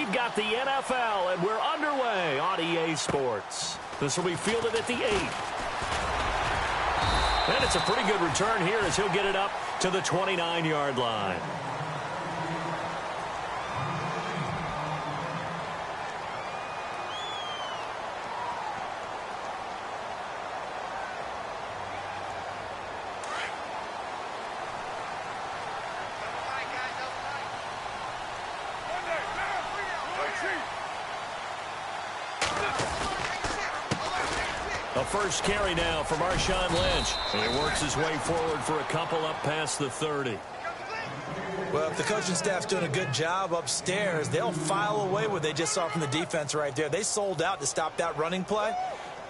We've got the NFL, and we're underway on EA Sports. This will be fielded at the 8. And it's a pretty good return here as he'll get it up to the 29-yard line. A first carry now for Marshawn Lynch. And he works his way forward for a couple up past the 30. Well, if the coaching staff's doing a good job upstairs, they'll file away what they just saw from the defense right there. They sold out to stop that running play.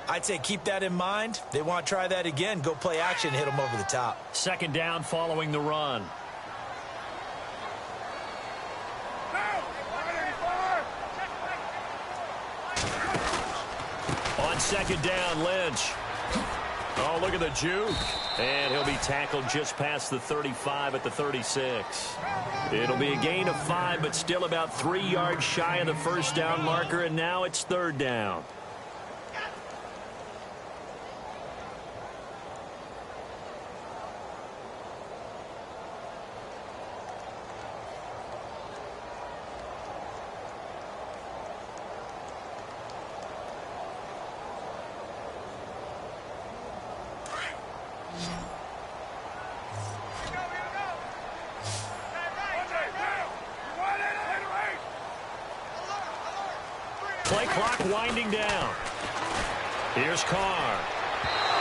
I'd say keep that in mind. They want to try that again. Go play action, hit them over the top. Second down following the run. On second down, Lynch. Oh, look at the juke. And he'll be tackled just past the 35 at the 36. It'll be a gain of 5, but still about 3 yards shy of the first down marker, and now it's third down. Play clock winding down. Here's Carr.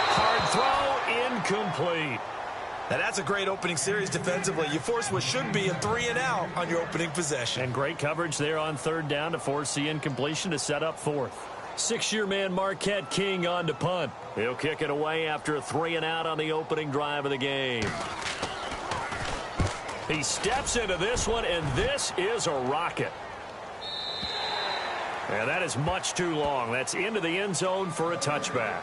Hard throw, incomplete. Now that's a great opening series defensively. You force what should be a 3-and-out on your opening possession. And great coverage there on third down to force the incompletion to set up fourth. 6-year man Marquette King on to punt. He'll kick it away after a 3-and-out on the opening drive of the game. He steps into this one, and this is a rocket. And that is much too long. That's into the end zone for a touchback.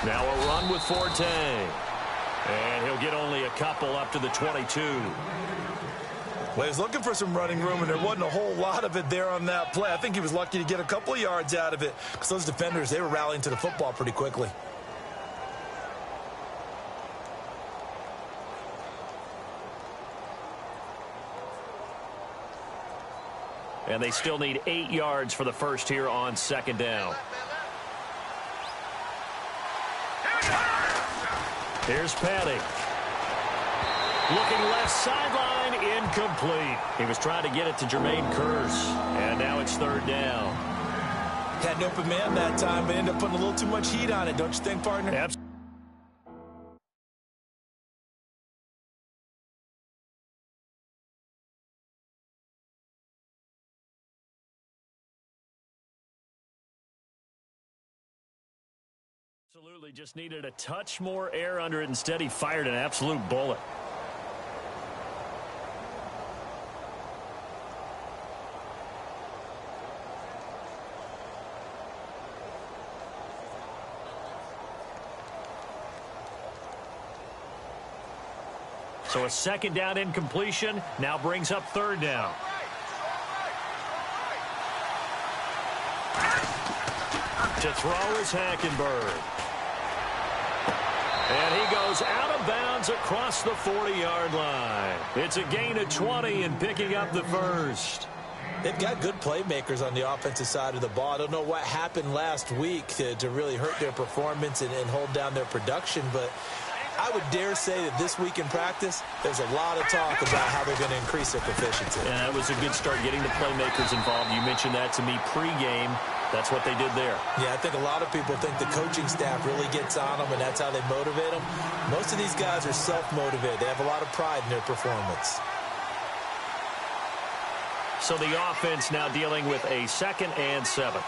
Now a run with Forte. And he'll get only a couple up to the 22. Well, he was looking for some running room, and there wasn't a whole lot of it there on that play. I think he was lucky to get a couple of yards out of it because those defenders, they were rallying to the football pretty quickly. And they still need 8 yards for the first here on second down. Here's Patty. Looking left sideline, incomplete. He was trying to get it to Jermaine Kearse, and now it's third down. Had an open man that time, but ended up putting a little too much heat on it, don't you think, partner? Absolutely, just needed a touch more air under it. Instead, he fired an absolute bullet. So a second down incompletion now brings up third down. To throw is Hackenberg. And he goes out of bounds across the 40-yard line. It's a gain of 20 and picking up the first. They've got good playmakers on the offensive side of the ball. I don't know what happened last week to really hurt their performance and hold down their production, but I would dare say that this week in practice, there's a lot of talk about how they're going to increase their proficiency. Yeah, that was a good start getting the playmakers involved. You mentioned that to me pregame. That's what they did there. Yeah, I think a lot of people think the coaching staff really gets on them, and that's how they motivate them. Most of these guys are self-motivated. They have a lot of pride in their performance. So the offense now dealing with a 2nd and 7.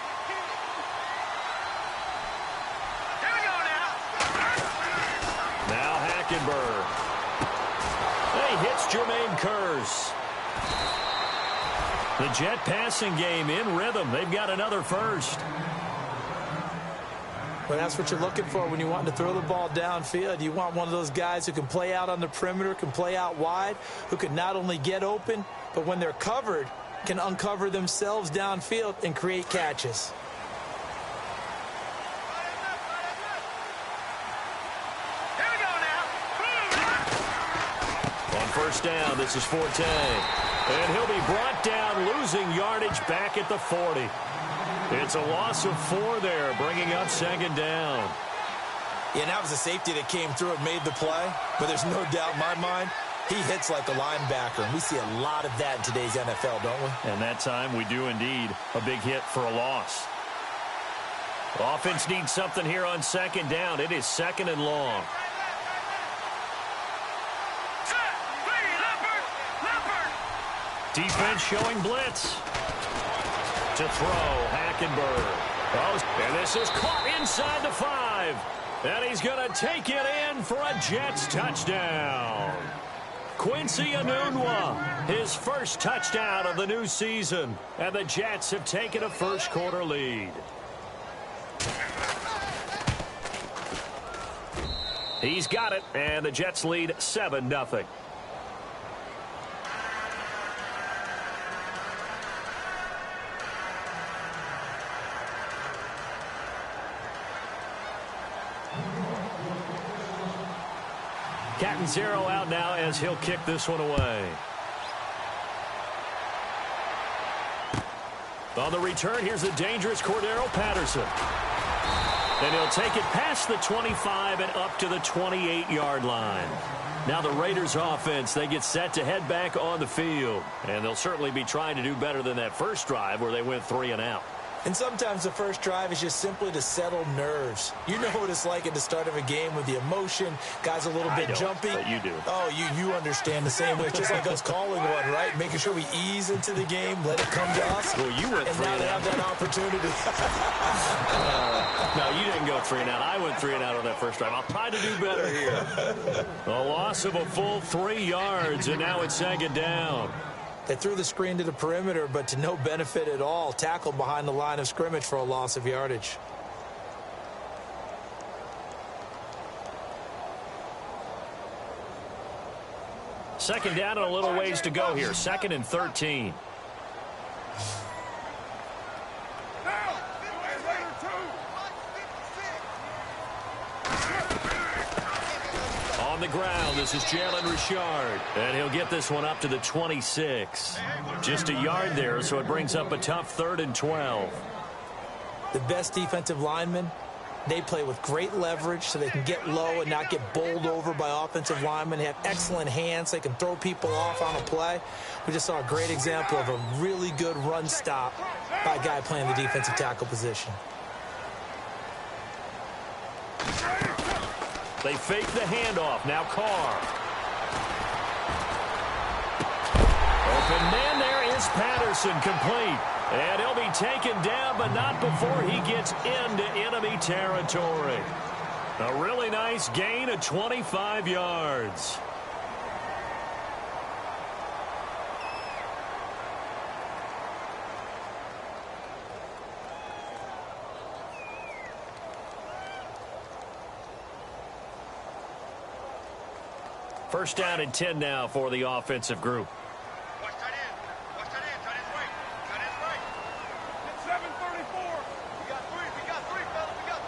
Hackenberg. He hits Jermaine Kearse. The Jet passing game in rhythm. They've got another first. Well, that's what you're looking for when you want to throw the ball downfield. You want one of those guys who can play out on the perimeter, can play out wide, who can not only get open, but when they're covered, can uncover themselves downfield and create catches. On first down, this is Forte. And he'll be brought down, losing yardage back at the 40. It's a loss of 4 there, bringing up second down. Yeah, that was a safety that came through and made the play. But there's no doubt in my mind, he hits like a linebacker. And we see a lot of that in today's NFL, don't we? And that time we do indeed. A big hit for a loss. Offense needs something here on second down. It is second and long. Defense showing blitz. To throw, Hackenberg. Oh, and this is caught inside the 5. And he's going to take it in for a Jets touchdown. Quincy Enunwa, his first touchdown of the new season. And the Jets have taken a first-quarter lead. He's got it, and the Jets lead 7-0. Catanzaro out now as he'll kick this one away. On the return, here's the dangerous Cordero Patterson. And he'll take it past the 25 and up to the 28-yard line. Now the Raiders offense, they get set to head back on the field. And they'll certainly be trying to do better than that first drive where they went 3 and out. And sometimes the first drive is just simply to settle nerves. You know what it's like at the start of a game with the emotion. Guys a little bit jumpy. But you do. Oh, you understand the same way. It's just like us calling one, right? Making sure we ease into the game, let it come to us. Well, you went 3 and out. And now they have that opportunity. No, you didn't go 3 and out. I went 3 and out on that first drive. I'll try to do better here. A loss of a full 3 yards, and now it's second down. They threw the screen to the perimeter, but to no benefit at all. Tackled behind the line of scrimmage for a loss of yardage. Second down and a little ways to go here. 2nd and 13. On the ground, this is Jalen Richard. And he'll get this one up to the 26. Just a yard there, so it brings up a tough 3rd and 12. The best defensive linemen, they play with great leverage so they can get low and not get bowled over by offensive linemen. They have excellent hands. They can throw people off on a play. We just saw a great example of a really good run stop by a guy playing the defensive tackle position. They fake the handoff. Now Carr. Open man, there is Patterson, complete. And he'll be taken down, but not before he gets into enemy territory. A really nice gain of 25 yards. First down and 10 now for the offensive group. Watch tight end. Watch tight end. Tight end's right. Tight end's right. It's 7:34. We got 3. We got 3, fellas. We got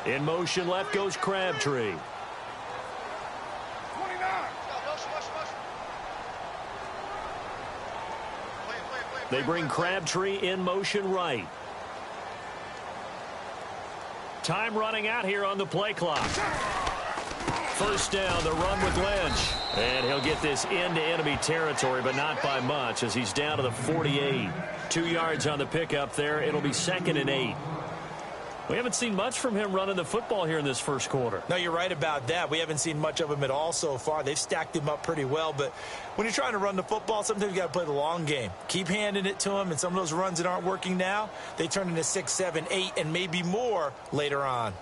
3. In motion left goes Crabtree. 29. They bring Crabtree in motion right. Time running out here on the play clock. First down, the run with Lynch. And he'll get this into enemy territory, but not by much as he's down to the 48. 2 yards on the pickup there. It'll be 2nd and 8. We haven't seen much from him running the football here in this first quarter. No, you're right about that. We haven't seen much of him at all so far. They've stacked him up pretty well, but when you're trying to run the football, sometimes you got to play the long game. Keep handing it to him, and some of those runs that aren't working now, they turn into 6, 7, 8, and maybe more later on.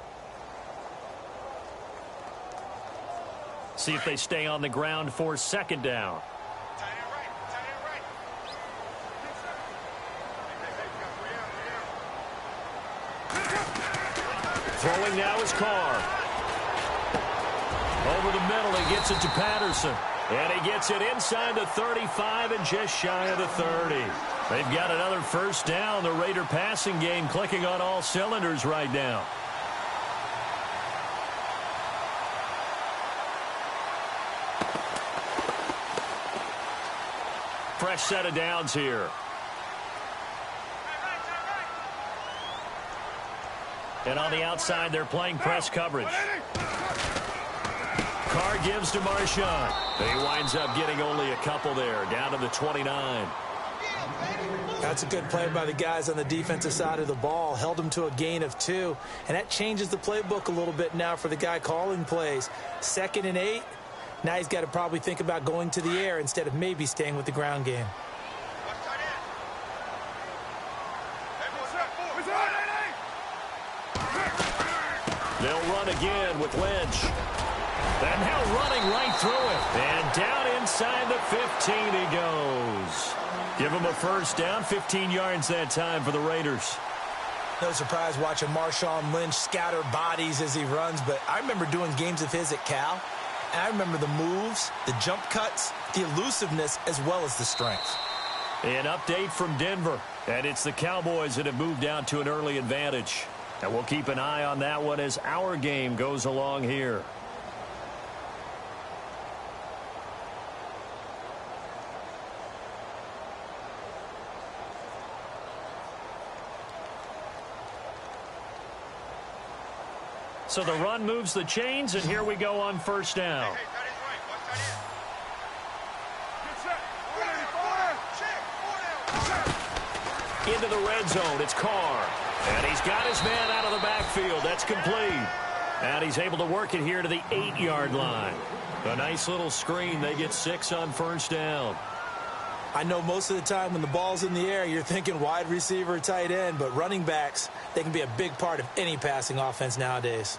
See if they stay on the ground for second down. Throwing now is Carr. Over the middle, he gets it to Patterson. And he gets it inside the 35 and just shy of the 30. They've got another first down. The Raider passing game clicking on all cylinders right now. Fresh set of downs here. And on the outside, they're playing press coverage. Carr gives to Marshawn. He winds up getting only a couple there, down to the 29. That's a good play by the guys on the defensive side of the ball. Held them to a gain of 2. And that changes the playbook a little bit now for the guy calling plays. 2nd and 8. Now he's got to probably think about going to the air instead of maybe staying with the ground game. They'll run again with Lynch. And now running right through it. And down inside the 15 he goes. Give him a first down, 15 yards that time for the Raiders. No surprise watching Marshawn Lynch scatter bodies as he runs, but I remember doing games of his at Cal, and I remember the moves, the jump cuts, the elusiveness, as well as the strength. An update from Denver, and it's the Cowboys that have moved out to an early advantage. And we'll keep an eye on that one as our game goes along here. So the run moves the chains, and here we go on first down. Into the red zone, it's Carr. And he's got his man out of the backfield. That's complete. And he's able to work it here to the 8-yard line. A nice little screen. They get 6 on first down. I know most of the time when the ball's in the air, you're thinking wide receiver, tight end, but running backs, they can be a big part of any passing offense nowadays.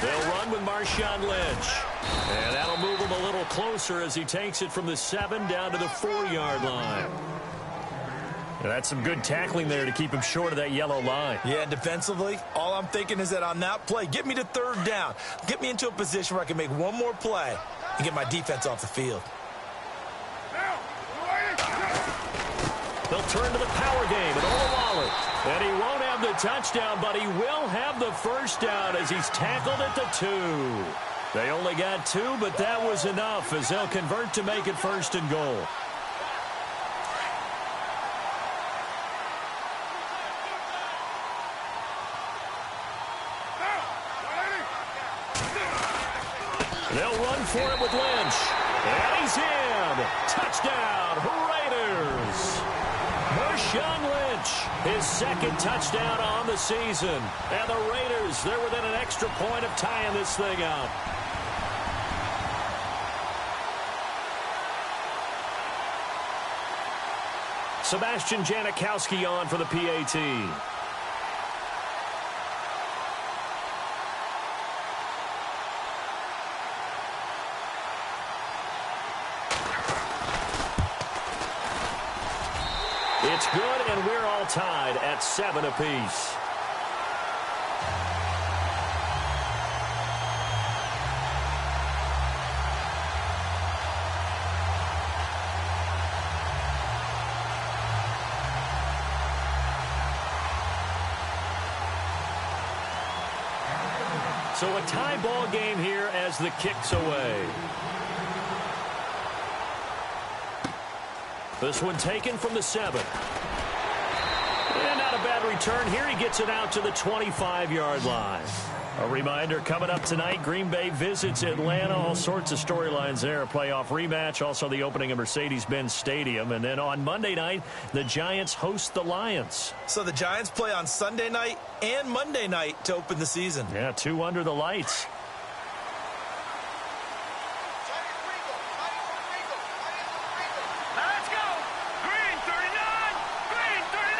They'll run with Marshawn Lynch. And that'll move him a little closer as he takes it from the 7 down to the 4-yard line. And that's some good tackling there to keep him short of that yellow line. Yeah, defensively, all I'm thinking is that on that play, get me to 3rd down. Get me into a position where I can make one more play and get my defense off the field. They'll turn to the power game and Olawale. And he won't have the touchdown, but he will have the first down as he's tackled at the 2. They only got 2, but that was enough as they'll convert to make it 1st and goal. They'll run for it with Lynch. And he's in. Touchdown, Raiders. Marshawn Lynch, his 2nd touchdown on the season. And the Raiders, they're within an extra point of tying this thing up. Sebastian Janikowski on for the PAT. It's good, and we're all tied at 7 apiece. So a tie ball game here as the kick's away. This one taken from the 7. And not a bad return here. He gets it out to the 25-yard line. A reminder, coming up tonight, Green Bay visits Atlanta. All sorts of storylines there. A playoff rematch, also the opening of Mercedes-Benz Stadium. And then on Monday night, the Giants host the Lions. So the Giants play on Sunday night and Monday night to open the season. Yeah, 2 under the lights. Let's go! Green 39! Green 39!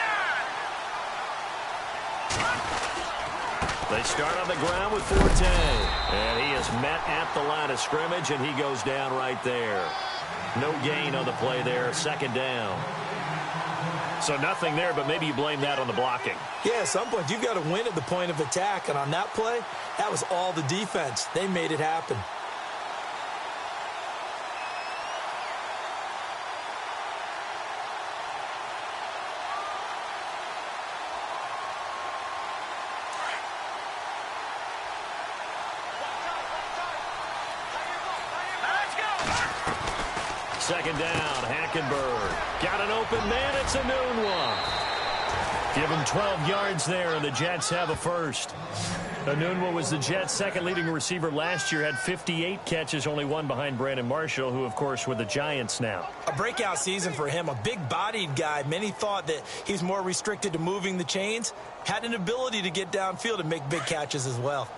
They start on the ground with Forte. And he is met at the line of scrimmage, and he goes down right there. No gain on the play there. Second down. So nothing there, but maybe you blame that on the blocking. Yeah, at some point, you've got to win at the point of attack. And on that play, that was all the defense. They made it happen. Second down, Hackenberg. Got an open man, it's a noon one. Give him 12 yards there, and the Jets have a first. Anunwa was the Jets' second leading receiver last year, had 58 catches, only one behind Brandon Marshall, who, of course, with the Giants now. A breakout season for him, a big-bodied guy. Many thought that he's more restricted to moving the chains. Had an ability to get downfield and make big catches as well.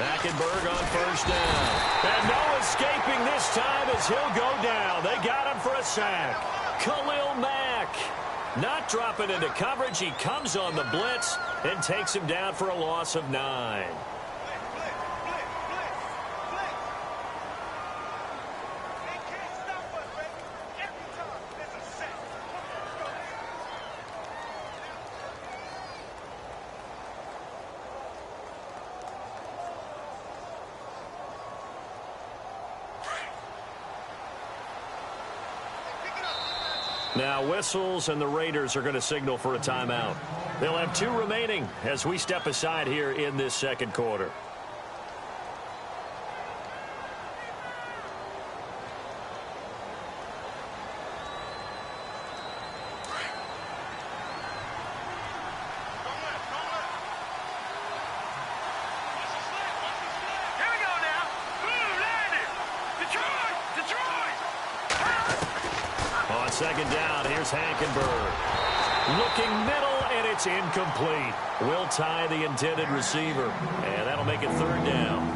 Hackenberg on first down. And no escaping this time as he'll go down. They got him for a sack. Khalil Mack not dropping into coverage. He comes on the blitz and takes him down for a loss of 9. Now whistles, and the Raiders are going to signal for a timeout. They'll have 2 remaining as we step aside here in this second quarter. Second down, here's Hackenberg. Looking middle, and it's incomplete. Will tie the intended receiver, and that'll make it third down.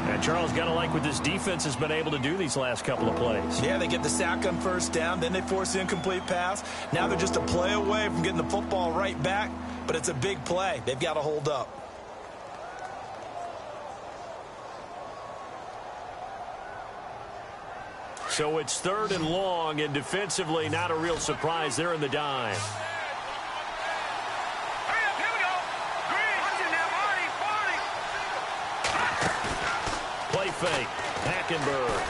And Charles, got to like what this defense has been able to do these last couple of plays. Yeah, they get the sack on first down, then they force the incomplete pass. Now they're just a play away from getting the football right back, but it's a big play. They've got to hold up. So it's third and long, and defensively not a real surprise. They're in the dime. Hurry up, here we go. Green, watch it now, Marty. Play fake, Hackenberg.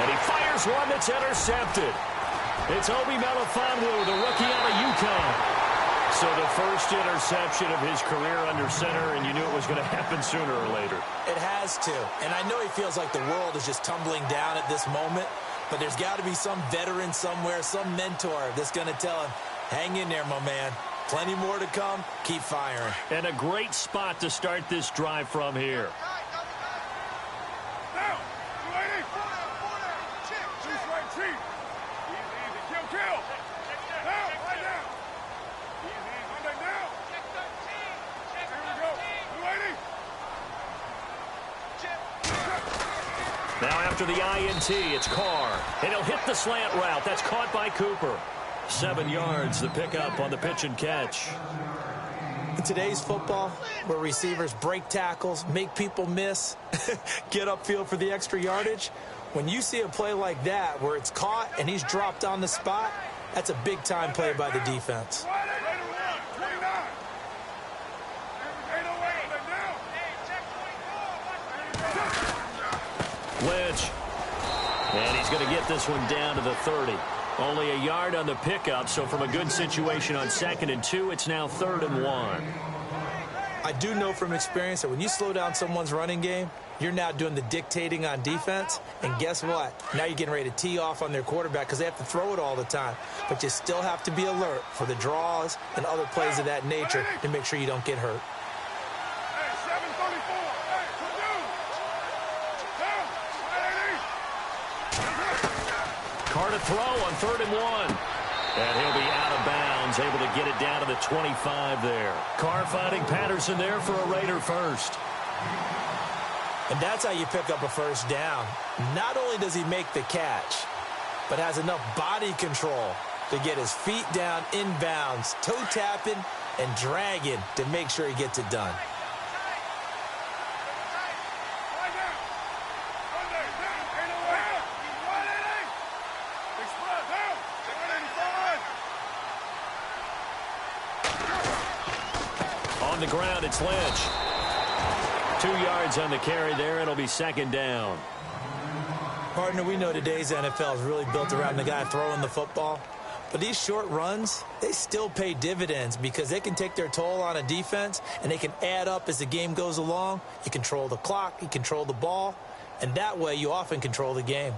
And he fires one that's intercepted. It's Obi Melifonwu, the rookie out of UConn. So the first interception of his career under center, and you knew it was going to happen sooner or later. It has to. And I know he feels like the world is just tumbling down at this moment, but there's got to be some veteran somewhere, some mentor that's going to tell him, hang in there, my man. Plenty more to come. Keep firing. And a great spot to start this drive from here. Now, 280. Juice right, cheap. Easy, kill. Now, right now. Easy, Monday now. Here we go. 280. Now after the INT, it's Carr. And he'll hit the slant route. That's caught by Cooper. 7 yards, the pickup on the pitch and catch. In today's football, where receivers break tackles, make people miss, get upfield for the extra yardage, when you see a play like that where it's caught and he's dropped on the spot, that's a big-time play by the defense. Lynch. And he's going to get this one down to the 30. Only a yard on the pickup, so from a good situation on 2nd and 2, it's now 3rd and 1. I do know from experience that when you slow down someone's running game, You're now doing the dictating on defense, and guess what? Now you're getting ready to tee off on their quarterback because they have to throw it all the time. But you still have to be alert for the draws and other plays of that nature to make sure you don't get hurt. Hey, 734. Hey, down. Carr to throw on 3rd and 1. And he'll be out of bounds, able to get it down to the 25 there. Carr finding Patterson there for a Raider first. And that's how you pick up a first down. Not only does he make the catch, but has enough body control to get his feet down inbounds, toe tapping and dragging to make sure he gets it done. On the ground, it's Lynch. 2 yards on the carry there. It'll be 2nd down. Partner, we know today's NFL is really built around the guy throwing the football. But these short runs, they still pay dividends because they can take their toll on a defense and they can add up as the game goes along. You control the clock, you control the ball, and that way you often control the game.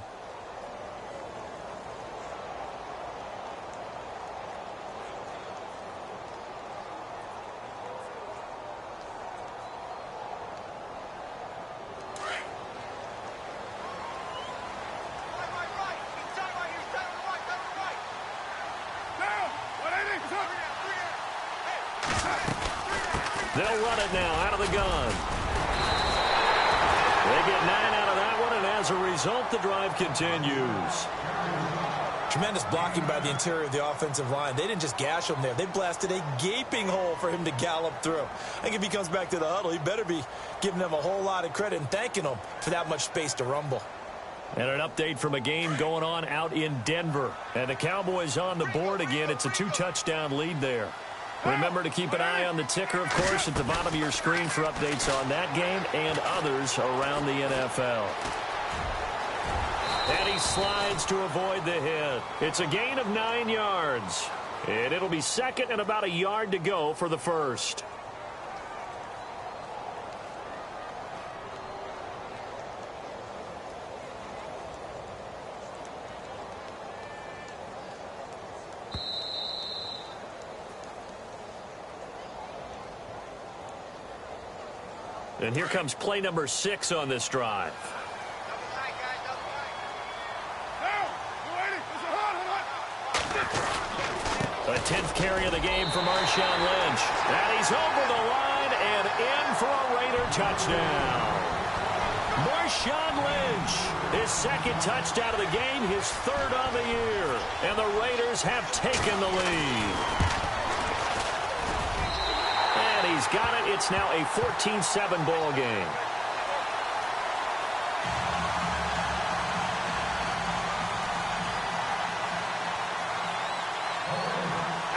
They'll run it now out of the gun. They get 9 out of that one, and as a result, the drive continues. Tremendous blocking by the interior of the offensive line. They didn't just gash him there. They blasted a gaping hole for him to gallop through. I think if he comes back to the huddle, he better be giving them a whole lot of credit and thanking them for that much space to rumble. And an update from a game going on out in Denver. And the Cowboys on the board again. It's a 2-touchdown lead there. Remember to keep an eye on the ticker, of course, at the bottom of your screen for updates on that game and others around the NFL. And he slides to avoid the hit. It's a gain of 9 yards. And it'll be 2nd and about a yard to go for the first. And here comes play number 6 on this drive. A 10th carry of the game for Marshawn Lynch. And he's over the line and in for a Raider touchdown. Marshawn Lynch, his 2nd touchdown of the game, his 3rd on the year. And the Raiders have taken the lead. And he's got it. It's now a 14-7 ball game.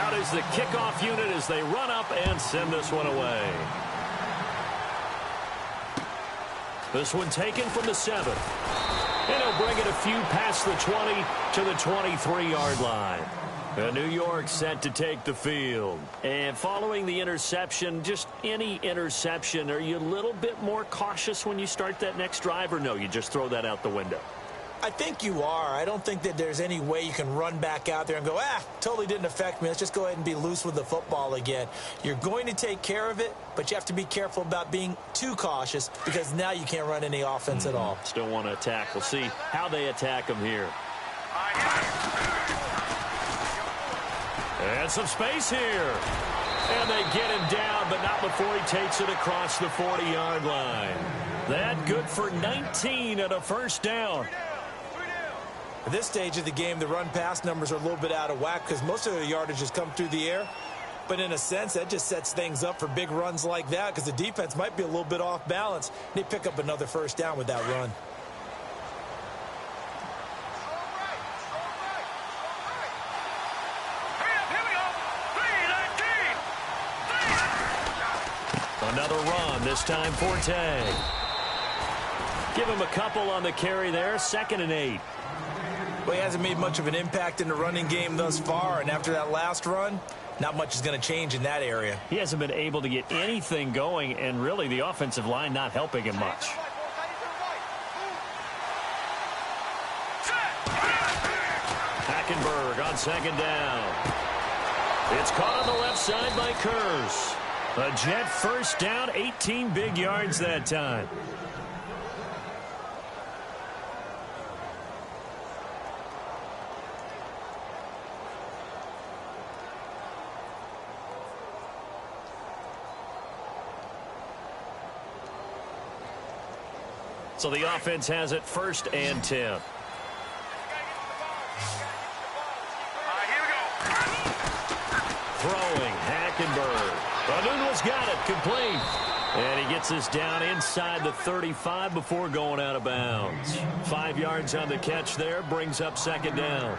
Out is the kickoff unit as they run up and send this one away. This one taken from the 7th. And he'll bring it a few past the 20 to the 23-yard line. New York set to take the field. And following the interception, just any interception, are you a little bit more cautious when you start that next drive, or no, you just throw that out the window? I think you are. I don't think that there's any way you can run back out there and go, totally didn't affect me. Let's just go ahead and be loose with the football again. You're going to take care of it, but you have to be careful about being too cautious because now you can't run any offense at all. Still want to attack. We'll see how they attack them here. And some space here. And they get him down, but not before he takes it across the 40-yard line. That good for 19 and a first down. At this stage of the game, the run-pass numbers are a little bit out of whack because most of the yardage has come through the air. But in a sense, that just sets things up for big runs like that because the defense might be a little bit off balance. They pick up another first down with that run. Another run, this time Forte. Give him a couple on the carry there, 2nd and 8. Well, he hasn't made much of an impact in the running game thus far, and after that last run, not much is going to change in that area. He hasn't been able to get anything going, and really the offensive line not helping him much. Hackenberg on second down. It's caught on the left side by Kurz. A Jet first down, 18 big yards that time. So the offense has it 1st and 10. Here we go. Throwing, Hackenberg. O'Neill's got it, complete. And he gets this down inside the 35 before going out of bounds. 5 yards on the catch there, brings up second down.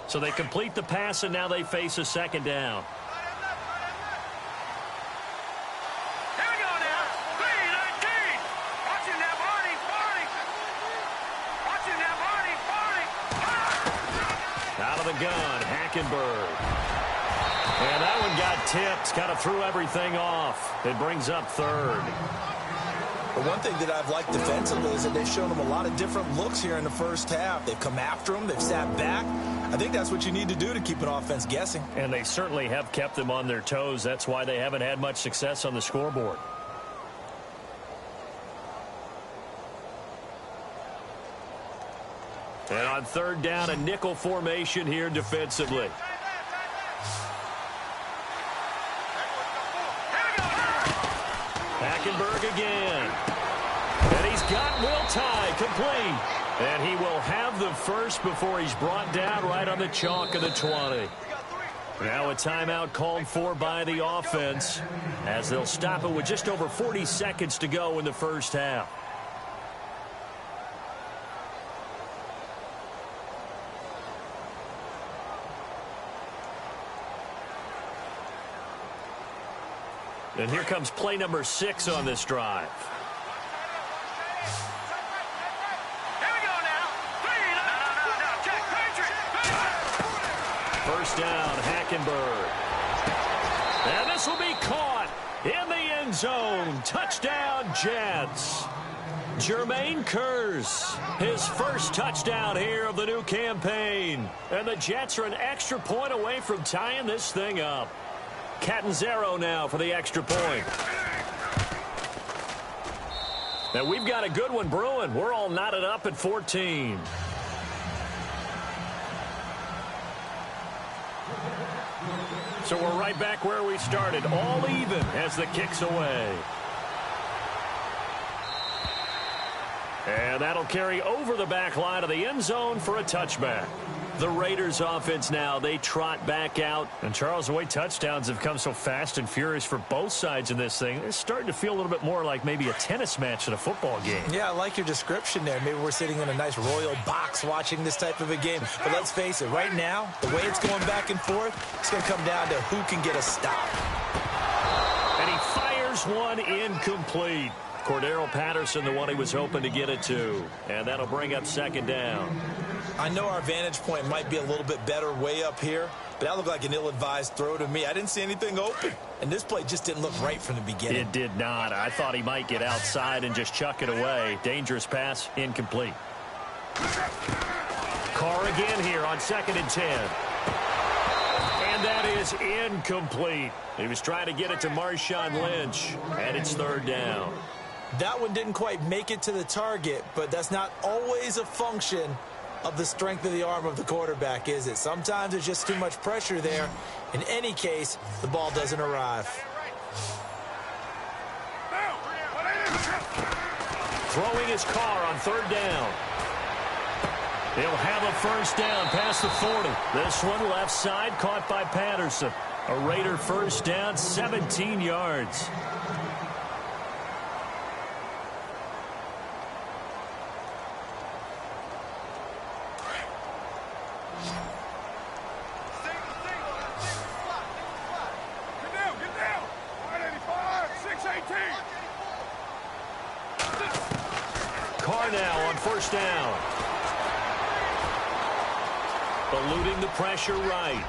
So they complete the pass, and now they face a second down. Here we go now. 3-19. Watching that body. Watching that body. Out of the gun, Hackenberg. And that one got tipped, kind of threw everything off. It brings up 3rd. But one thing that I've liked defensively is that they've shown them a lot of different looks here in the first half. They've come after them. They've sat back. I think that's what you need to do to keep an offense guessing. And they certainly have kept them on their toes. That's why they haven't had much success on the scoreboard. And on 3rd down, a nickel formation here defensively. Hackenberg again. And he's got Will Tye complete. And he will have the first before he's brought down right on the chalk of the 20. Now a timeout called for by the offense as they'll stop it with just over 40 seconds to go in the first half. And here comes play number 6 on this drive. First down, Hackenberg. And this will be caught in the end zone. Touchdown, Jets. Jermaine Kurz, his first touchdown here of the new campaign. And the Jets are an extra point away from tying this thing up. Catanzaro now for the extra point. Now we've got a good one brewing. We're all knotted up at 14. So we're right back where we started, all even as the kick's away. And that'll carry over the back line of the end zone for a touchback. The Raiders offense now, they trot back out. And Charles, the way touchdowns have come so fast and furious for both sides in this thing, it's starting to feel a little bit more like maybe a tennis match than a football game. Yeah, I like your description there. Maybe we're sitting in a nice royal box watching this type of a game. But let's face it, right now, the way it's going back and forth, it's going to come down to who can get a stop. And he fires one incomplete. Cordero Patterson, the one he was hoping to get it to. And that'll bring up second down. I know our vantage point might be a little bit better way up here, but that looked like an ill-advised throw to me. I didn't see anything open, and this play just didn't look right from the beginning. It did not. I thought he might get outside and just chuck it away. Dangerous pass, incomplete. Carr again here on 2nd and 10. And that is incomplete. He was trying to get it to Marshawn Lynch, and it's 3rd down. That one didn't quite make it to the target, but that's not always a function of the strength of the arm of the quarterback, is it? Sometimes there's just too much pressure there. In any case, the ball doesn't arrive. Throwing his Carr on 3rd down. He'll have a first down past the 40. This one left side caught by Patterson. A Raider first down, 17 yards. Carr now on first down. Eluding the pressure right.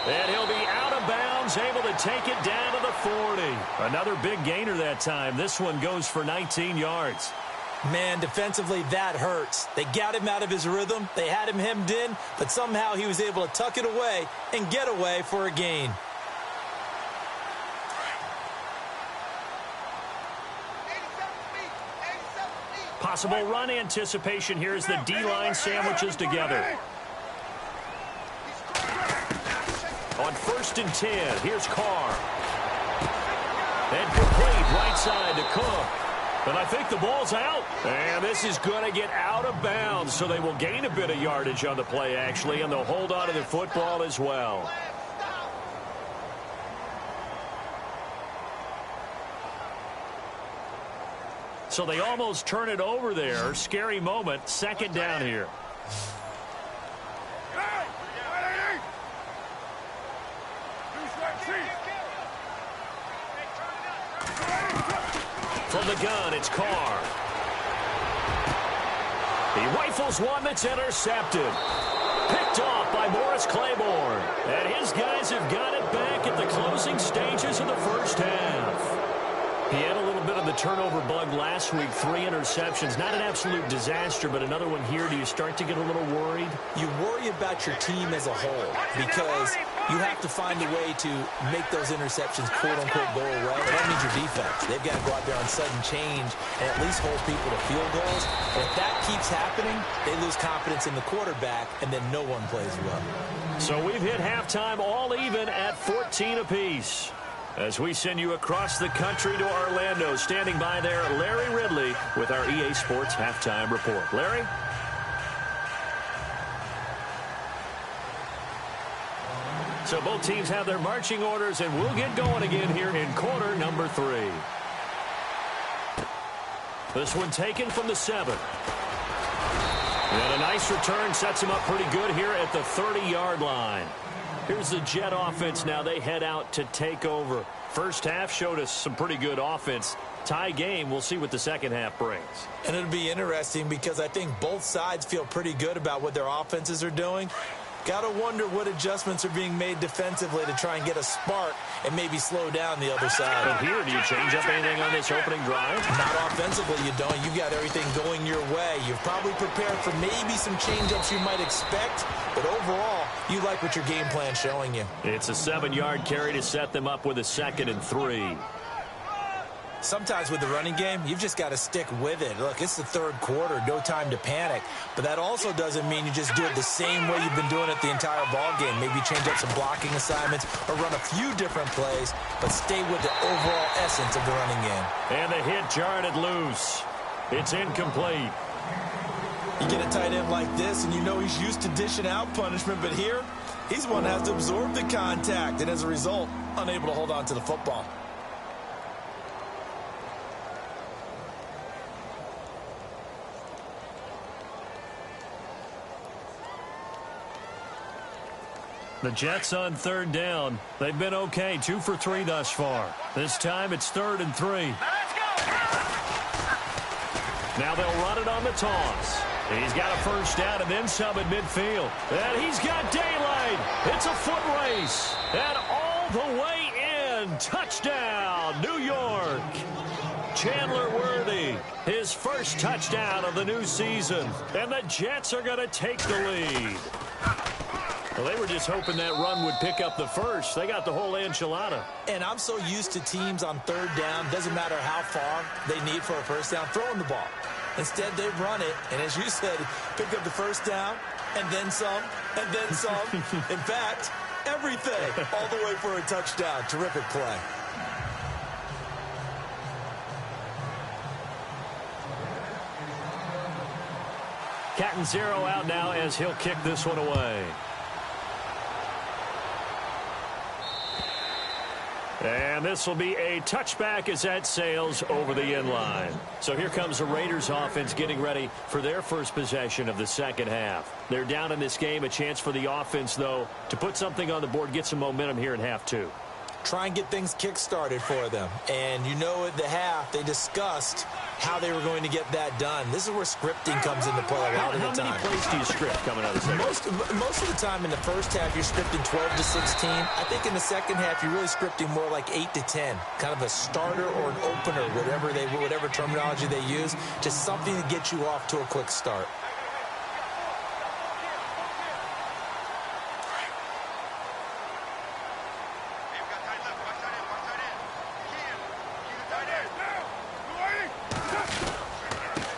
And he'll be out of bounds, able to take it down to the 40. Another big gainer that time. This one goes for 19 yards. Man, defensively, that hurts. They got him out of his rhythm. They had him hemmed in, but somehow he was able to tuck it away and get away for a gain. Possible run anticipation here as the D-line sandwiches together. On 1st and 10, here's Carr. And complete right side to Cook. But I think the ball's out. And this is going to get out of bounds, so they will gain a bit of yardage on the play, actually, and they'll hold on to the football as well. So they almost turn it over there. Scary moment. 2nd down here. From the gun, it's Carr. He rifles one that's intercepted. Picked off by Morris Claiborne. And his guys have got it back at the closing stages of the first half. He had a little bit of the turnover bug last week, 3 interceptions. Not an absolute disaster, but another one here. Do you start to get a little worried? You worry about your team as a whole because you have to find a way to make those interceptions, quote-unquote, go away. That means your defense. They've got to go out there on sudden change and at least hold people to field goals. And if that keeps happening, they lose confidence in the quarterback, and then no one plays well. So we've hit halftime all even at 14 apiece. As we send you across the country to Orlando, standing by there, Larry Ridley with our EA Sports Halftime Report. Larry? So both teams have their marching orders, and we'll get going again here in quarter number 3. This one taken from the 7. And a nice return sets him up pretty good here at the 30-yard line. Here's the Jet offense now. They head out to take over. First half showed us some pretty good offense. Tie game. We'll see what the second half brings. And it'll be interesting because I think both sides feel pretty good about what their offenses are doing. Got to wonder what adjustments are being made defensively to try and get a spark and maybe slow down the other side. But here, do you change up anything on this opening drive? Not offensively, you don't. You've got everything going your way. You've probably prepared for maybe some change-ups you might expect, but overall, you like what your game plan's showing you. It's a 7-yard carry to set them up with a 2nd and 3. Sometimes with the running game, you've just got to stick with it. Look, it's the 3rd quarter, no time to panic. But that also doesn't mean you just do it the same way you've been doing it the entire ball game. Maybe change up some blocking assignments or run a few different plays, but stay with the overall essence of the running game. And the hit jarred it loose. It's incomplete. You get a tight end like this, and you know he's used to dishing out punishment, but here, he's the one that has to absorb the contact, and as a result, unable to hold on to the football. The Jets on 3rd down. They've been okay, 2 for 3 thus far. This time it's 3rd and 3. Now they'll run it on the toss. He's got a first down and then some at midfield. And he's got daylight. It's a foot race. And all the way in. Touchdown, New York. Chandler Worthy, his first touchdown of the new season. And the Jets are going to take the lead. Well, they were just hoping that run would pick up the first. They got the whole enchilada. And I'm so used to teams on 3rd down, doesn't matter how far they need for a first down, throwing the ball. Instead, they run it, and as you said, pick up the first down, and then some, and then some. In fact, everything, all the way for a touchdown. Terrific play. Catanzaro out now as he'll kick this one away. And this will be a touchback as that sails over the end line. So here comes the Raiders offense getting ready for their first possession of the second half. They're down in this game. A chance for the offense, though, to put something on the board, get some momentum here in half 2. try and get things kick-started for them. And you know at the half, they discussed how they were going to get that done. This is where scripting comes into play a lot of the time. How many plays do you script coming out of the second? Most of the time in the first half, you're scripting 12 to 16. I think in the second half, you're really scripting more like 8 to 10. Kind of a starter or an opener, whatever terminology they use. Just something to get you off to a quick start.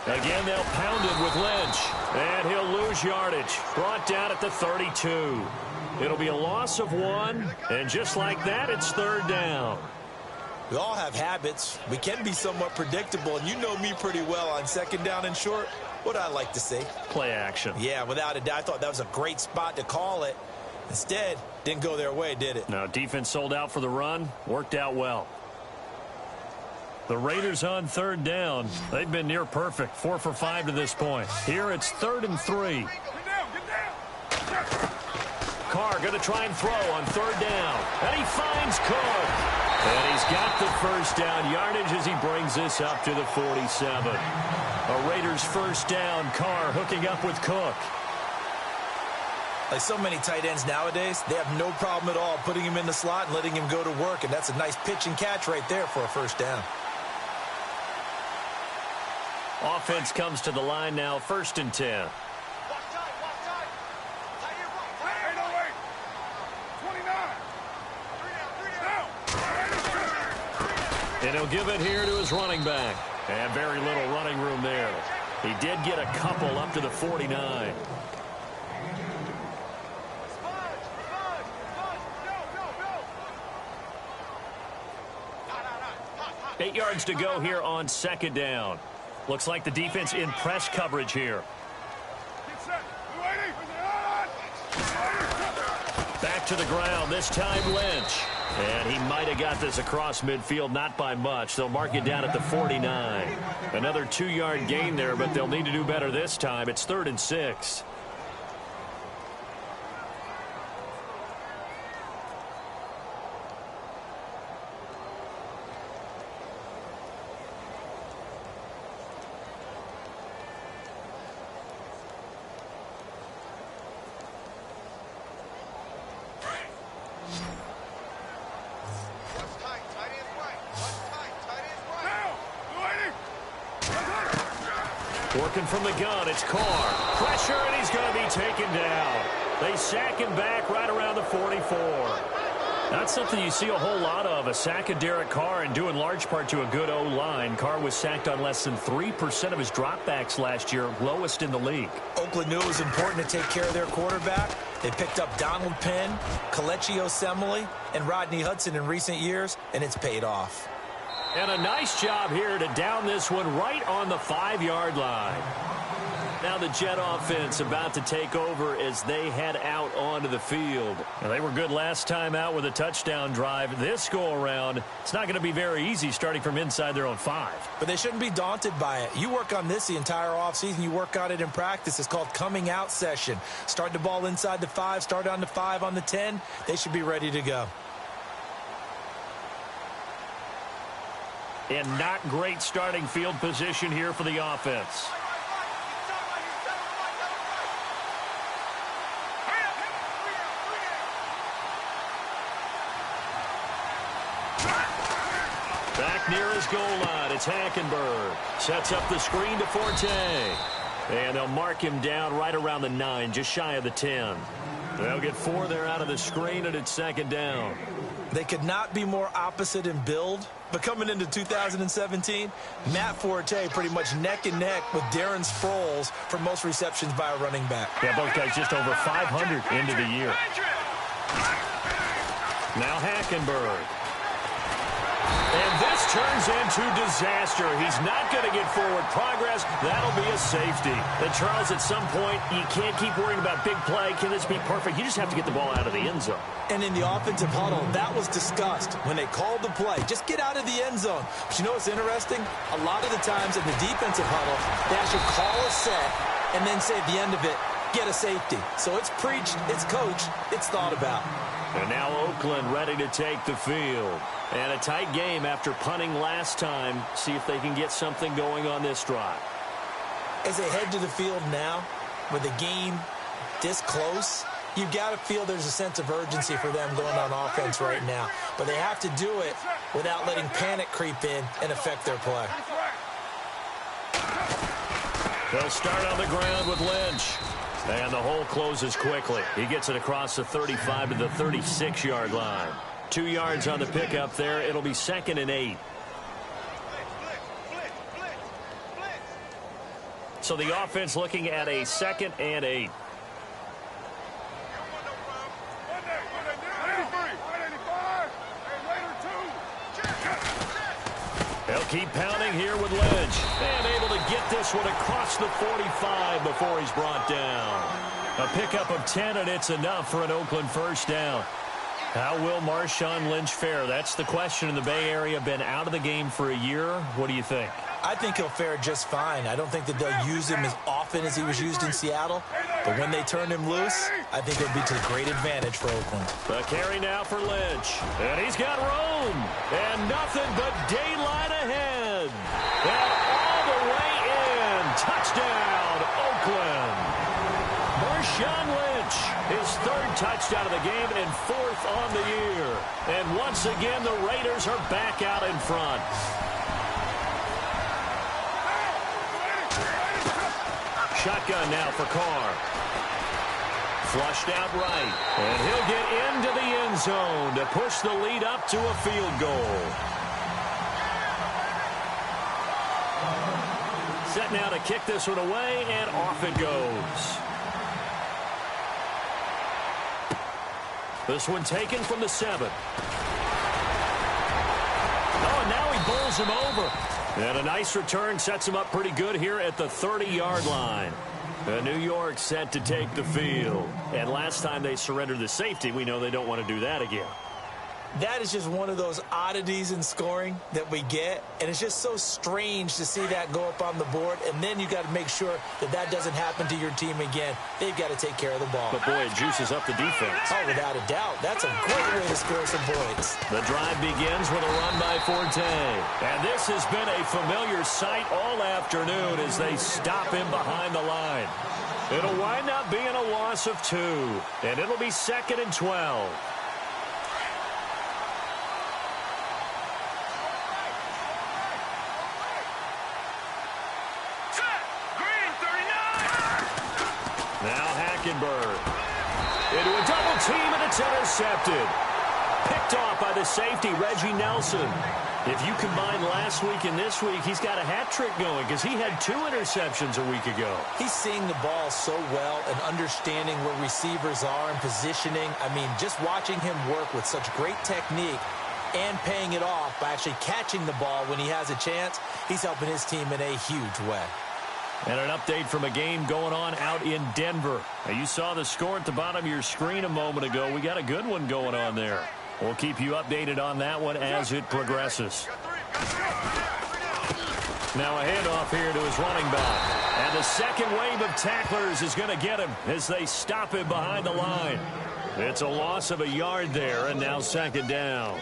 Again, they'll pound it with Lynch. And he'll lose yardage. Brought down at the 32. It'll be a loss of 1. And just like that, it's third down. We all have habits. We can be somewhat predictable. And you know me pretty well on second down and short. What do I like to see? Play action. Yeah, without a doubt. I thought that was a great spot to call it. Instead, didn't go their way, did it? No, defense sold out for the run. Worked out well. The Raiders on third down. They've been near perfect. 4 for 5 to this point. Here it's 3rd and 3. Carr going to try and throw on third down. And he finds Cook. And he's got the first down yardage as he brings this up to the 47. A Raiders first down. Carr hooking up with Cook. Like so many tight ends nowadays, they have no problem at all putting him in the slot and letting him go to work. And that's a nice pitch and catch right there for a first down. Offense comes to the line now, 1st and 10. And he'll give it here to his running back. And very little running room there. He did get a couple up to the 49. Eight yards to go here on second down. Looks like the defense in press coverage here. Back to the ground, this time Lynch. And he might have got this across midfield, not by much. They'll mark it down at the 49. Another 2-yard gain there, but they'll need to do better this time. It's 3rd and 6. Working from the gun, it's Carr. Pressure, and he's going to be taken down. They sack him back right around the 44. Not something you see a whole lot of, a sack of Derek Carr, and due in large part to a good O-line. Carr was sacked on less than 3% of his dropbacks last year, lowest in the league. Oakland knew it was important to take care of their quarterback. They picked up Donald Penn, Kelechi Osemele, and Rodney Hudson in recent years, and it's paid off. And a nice job here to down this one right on the 5-yard line. Now the Jet offense about to take over as they head out onto the field. Now they were good last time out with a touchdown drive. This go-around, it's not going to be very easy starting from inside their own 5. But they shouldn't be daunted by it. You work on this the entire offseason. You work on it in practice. It's called coming out session. Start the ball inside the 5, start on the 5 on the 10. They should be ready to go. And not great starting field position here for the offense. Back near his goal line, it's Hackenberg. Sets up the screen to Forte. And they'll mark him down right around the 9, just shy of the 10. They'll get 4 there out of the screen, and it's second down. They could not be more opposite in build. But coming into 2017, Matt Forte pretty much neck and neck with Darren Sproles for most receptions by a running back. Yeah, both guys just over 500 into the year. Now Hackenberg. And this turns into disaster. He's not going to get forward progress. That'll be a safety. And Charles, at some point, you can't keep worrying about big play. Can this be perfect? You just have to get the ball out of the end zone. And in the offensive huddle, that was discussed when they called the play. Just get out of the end zone. But you know what's interesting? A lot of the times in the defensive huddle, they actually call a set and then say at the end of it, get a safety. So it's preached, it's coached, it's thought about. And now Oakland ready to take the field. And a tight game after punting last time. See if they can get something going on this drive. As they head to the field now, with the game this close, you've got to feel there's a sense of urgency for them going on offense right now. But they have to do it without letting panic creep in and affect their play. They'll start on the ground with Lynch. And the hole closes quickly. He gets it across the 35 to the 36-yard line. 2 yards on the pickup there. It'll be 2nd and 8. So the offense looking at a 2nd and 8. They'll keep pounding here with Lynch. And able to get this one across the 45 before he's brought down. A pickup of 10, and it's enough for an Oakland first down. How will Marshawn Lynch fare? That's the question in the Bay Area. Been out of the game for a year. What do you think? I think he'll fare just fine. I don't think that they'll use him as often as he was used in Seattle. But when they turn him loose, I think it'll be to great advantage for Oakland. The carry now for Lynch. And he's got room. And nothing but daylight ahead. And all the way in. Touchdown, Oakland. Marshawn Lynch, his 3rd touchdown of the game and 4th on the year. And once again, the Raiders are back out in front. Shotgun now for Carr. Flushed out right. And he'll get into the end zone to push the lead up to a field goal. Set now to kick this one away, and off it goes. This one taken from the 7. Oh, and now he bowls him over. And a nice return sets him up pretty good here at the 30-yard line. New York set to take the field. And last time they surrendered the safety, we know they don't want to do that again. That is just one of those oddities in scoring that we get. And it's just so strange to see that go up on the board. And then you got to make sure that that doesn't happen to your team again. They've got to take care of the ball. But, boy, it juices up the defense. Oh, without a doubt. That's a great way to score some points. The drive begins with a run by Forte. And this has been a familiar sight all afternoon as they stop him behind the line. It'll wind up being a loss of 2. And it'll be 2nd and 12. Into a double team, and it's intercepted. Picked off by the safety, Reggie Nelson. If you combine last week and this week, he's got a hat trick going because he had 2 interceptions a week ago. He's seeing the ball so well and understanding where receivers are and positioning. I mean, just watching him work with such great technique and paying it off by actually catching the ball when he has a chance, he's helping his team in a huge way. And an update from a game going on out in Denver. Now, you saw the score at the bottom of your screen a moment ago. We got a good one going on there. We'll keep you updated on that one as it progresses. Now a handoff here to his running back. And the second wave of tacklers is going to get him as they stop him behind the line. It's a loss of a yard there, and now 2nd down.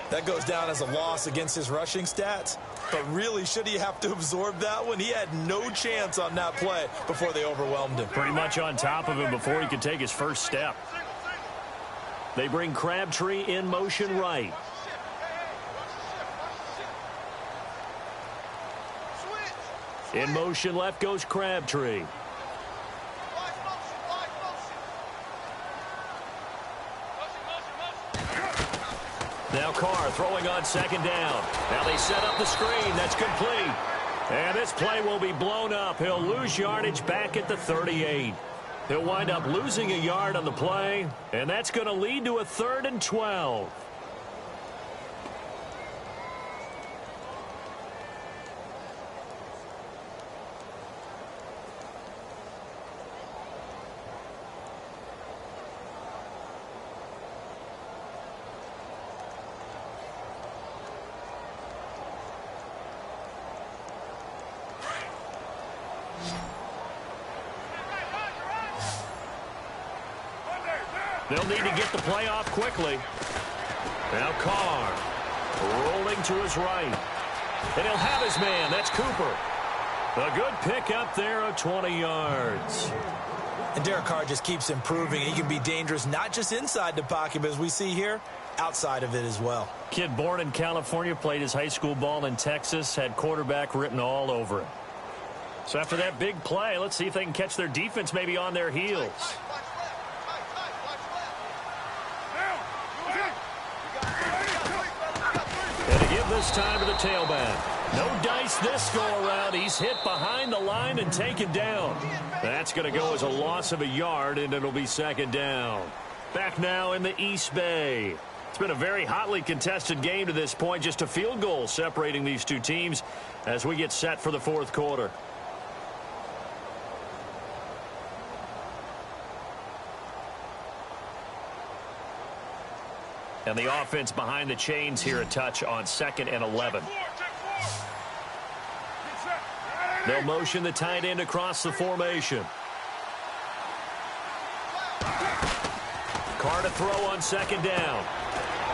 That goes down as a loss against his rushing stats. But really, should he have to absorb that one? He had no chance on that play before they overwhelmed him. Pretty much on top of him before he could take his first step. They bring Crabtree in motion right. In motion left goes Crabtree. Now Carr throwing on 2nd down. Now they set up the screen. That's complete. And this play will be blown up. He'll lose yardage back at the 38. He'll wind up losing a yard on the play, and that's going to lead to a 3rd and 12. They'll need to get the play off quickly. Now Carr rolling to his right. And he'll have his man. That's Cooper. A good pickup there of 20 yards. And Derek Carr just keeps improving. He can be dangerous not just inside the pocket, but as we see here, outside of it as well. Kid born in California, played his high school ball in Texas, had quarterback written all over it. So after that big play, let's see if they can catch their defense maybe on their heels. And to give this time to the tailback. No dice this go-around. He's hit behind the line and taken down. That's going to go as a loss of a yard, and it'll be second down. Back now in the East Bay. It's been a very hotly contested game to this point. Just a field goal separating these two teams as we get set for the fourth quarter. And the offense behind the chains here a touch on 2nd and 11. They'll motion the tight end across the formation. Carr to throw on 2nd down.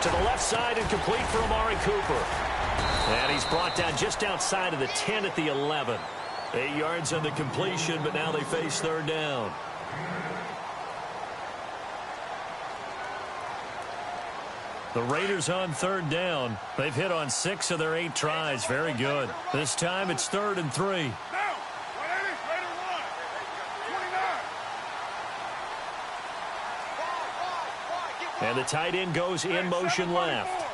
To the left side and complete for Amari Cooper. And he's brought down just outside of the 10 at the 11. 8 yards on the completion, but now they face 3rd down. The Raiders on 3rd down. They've hit on 6 of their 8 tries. Very good. This time it's 3rd and 3. And the tight end goes in motion left.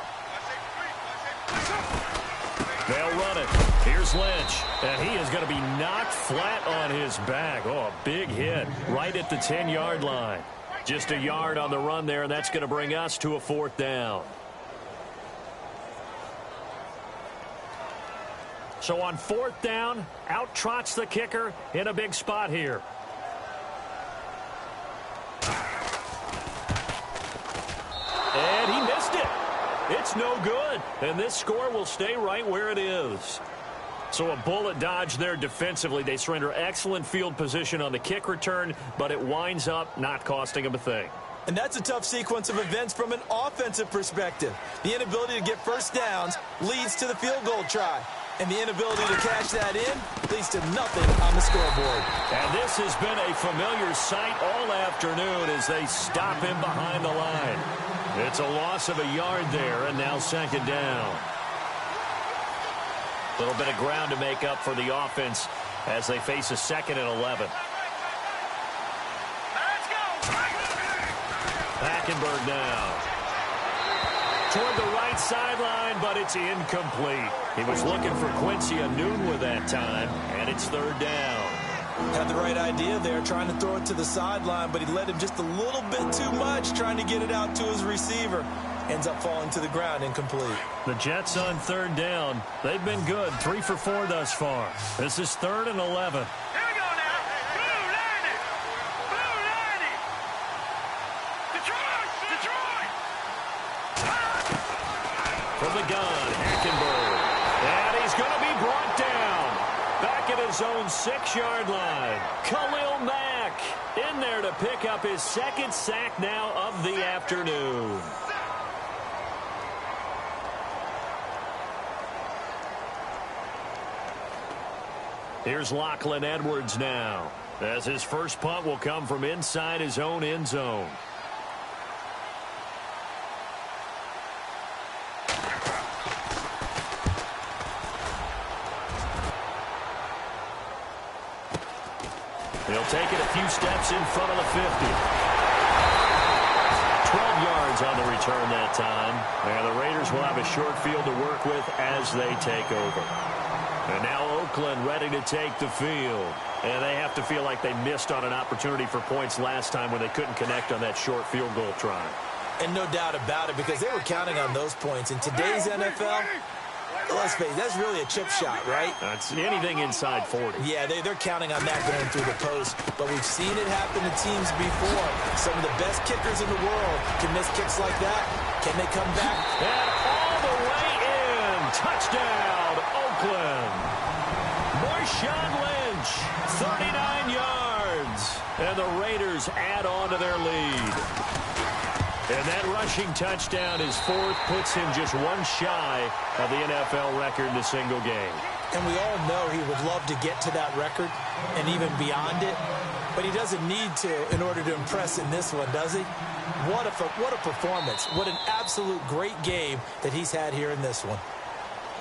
They'll run it. Here's Lynch. And he is going to be knocked flat on his back. Oh, a big hit right at the 10-yard line. Just a yard on the run there, and that's going to bring us to a 4th down. So on 4th down, out trots the kicker in a big spot here. And he missed it. It's no good. And this score will stay right where it is. So a bullet dodge there defensively. They surrender excellent field position on the kick return, but it winds up not costing them a thing. And that's a tough sequence of events from an offensive perspective. The inability to get first downs leads to the field goal try. And the inability to cash that in leads to nothing on the scoreboard. And this has been a familiar sight all afternoon as they stop him behind the line. It's a loss of a yard there, and now 2nd down. A little bit of ground to make up for the offense as they face a 2nd and 11. Let's go! Hackenberg now. Toward the right sideline, but it's incomplete. He was looking for Quincy Enunwa that time, and it's 3rd down. Had the right idea there, trying to throw it to the sideline, but he led him just a little bit too much, trying to get it out to his receiver. Ends up falling to the ground, incomplete. The Jets on 3rd down. They've been good, 3 for 4 thus far. This is 3rd and 11. Here we go now. Blue 90. Blue 90. Detroit. Detroit. From the gun, Hackenberg. And he's going to be brought down. Back at his own 6-yard line. Khalil Mack in there to pick up his 2nd sack now of the afternoon. Here's Lachlan Edwards now, as his first punt will come from inside his own end zone. He'll take it a few steps in front of the 50. 12 yards on the return that time. And the Raiders will have a short field to work with as they take over. And now Oakland ready to take the field. And they have to feel like they missed on an opportunity for points last time when they couldn't connect on that short field goal try. And no doubt about it, because they were counting on those points. In today's NFL, let's face it, that's really a chip shot, right? That's anything inside 40. Yeah, they're counting on that going through the post. But we've seen it happen to teams before. Some of the best kickers in the world can miss kicks like that. Can they come back? And all the way in. Touchdown, Oakland. Marshawn Lynch, 39 yards. And the Raiders add on to their lead. And that rushing touchdown, his fourth, puts him just one shy of the NFL record in a single game. And we all know he would love to get to that record and even beyond it, but he doesn't need to in order to impress in this one, does he? What a performance. What an absolute great game that he's had here in this one.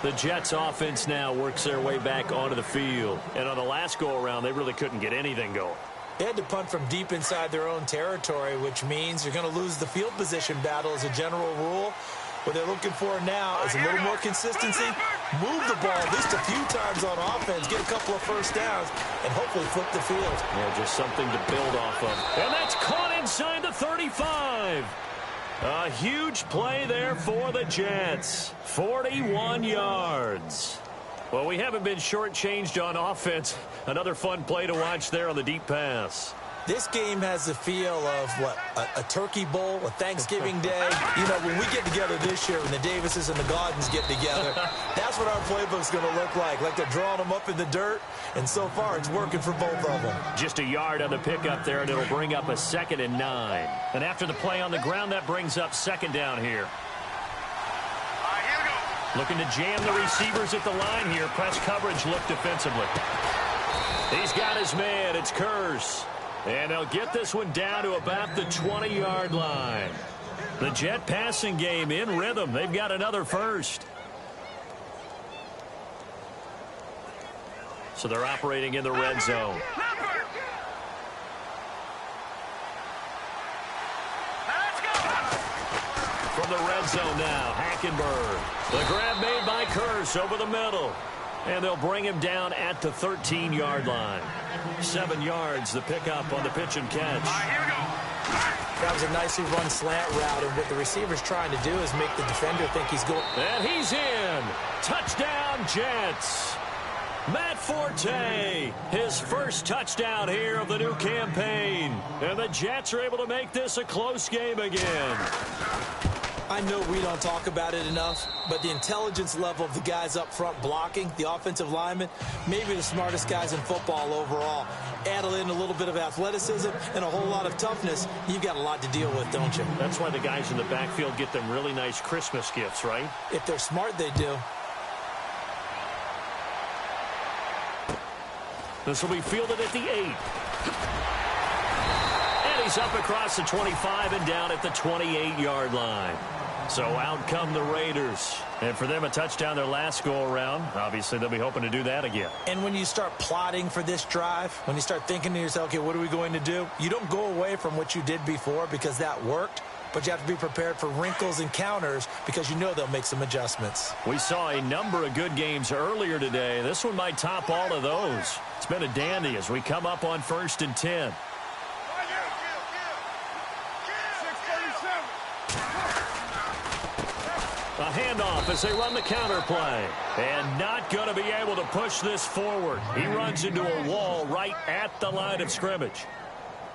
The Jets offense now works their way back onto the field. And on the last go-around, they really couldn't get anything going. They had to punt from deep inside their own territory, which means you're going to lose the field position battle as a general rule. What they're looking for now is a little more consistency, move the ball at least a few times on offense, get a couple of first downs, and hopefully flip the field. Yeah, just something to build off of. And that's caught inside the 35. A huge play there for the Jets. 41 yards. Well, we haven't been shortchanged on offense. Another fun play to watch there on the deep pass. This game has the feel of, what, a turkey bowl, a Thanksgiving day. You know, when we get together this year, when the Davises and the Gaudens get together, that's what our playbook's going to look like. Like they're drawing them up in the dirt, and so far it's working for both of them. Just a yard on the pickup there, and it'll bring up a 2nd and 9. And after the play on the ground, that brings up 2nd down here. Looking to jam the receivers at the line here. Press coverage look defensively. He's got his man. It's Curse. And they'll get this one down to about the 20-yard line. The Jet passing game in rhythm. They've got another first. So they're operating in the red zone. From the red zone now, Hackenberg. The grab made by Curse over the middle. And they'll bring him down at the 13-yard line. 7 yards, the pickup on the pitch and catch. That was a nicely run slant route, and what the receiver's trying to do is make the defender think he's going. And he's in. Touchdown, Jets. Matt Forte, his first touchdown here of the new campaign. And the Jets are able to make this a close game again. I know we don't talk about it enough, but the intelligence level of the guys up front blocking, the offensive linemen, maybe the smartest guys in football overall. Add in a little bit of athleticism and a whole lot of toughness, you've got a lot to deal with, don't you? That's why the guys in the backfield get them really nice Christmas gifts, right? If they're smart, they do. This will be fielded at the 8. And he's up across the 25 and down at the 28-yard line. So out come the Raiders. And for them, a touchdown their last go-around. Obviously, they'll be hoping to do that again. And when you start plotting for this drive, when you start thinking to yourself, okay, what are we going to do? You don't go away from what you did before because that worked. But you have to be prepared for wrinkles and counters because you know they'll make some adjustments. We saw a number of good games earlier today. This one might top all of those. It's been a dandy as we come up on 1st and 10. A handoff as they run the counter play. And not going to be able to push this forward. He runs into a wall right at the line of scrimmage.